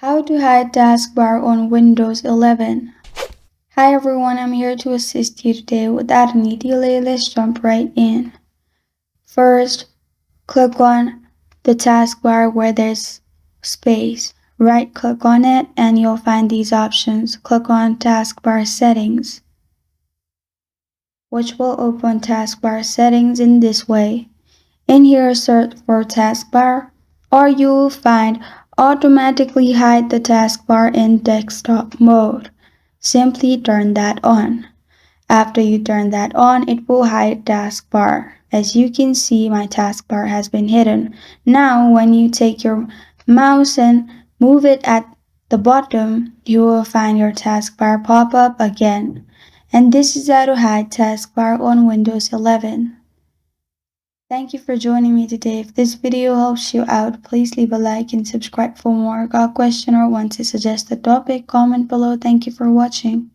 How to hide taskbar on Windows 11. Hi everyone, I'm here to assist you today. Without any delay, let's jump right in. First, click on the taskbar where there's space. Right click on it and you'll find these options. Click on taskbar settings, which will open taskbar settings in this way. In here, search for taskbar, or you will find automatically hide the taskbar in desktop mode. Simply turn that on. After you turn that on, it will hide taskbar. As you can see, my taskbar has been hidden. Now, when you take your mouse and move it at the bottom, you will find your taskbar pop up again. And this is how to hide taskbar on Windows 11. Thank you for joining me today. If this video helps you out, please leave a like and subscribe for more. Got a question or want to suggest a topic? Comment below. Thank you for watching.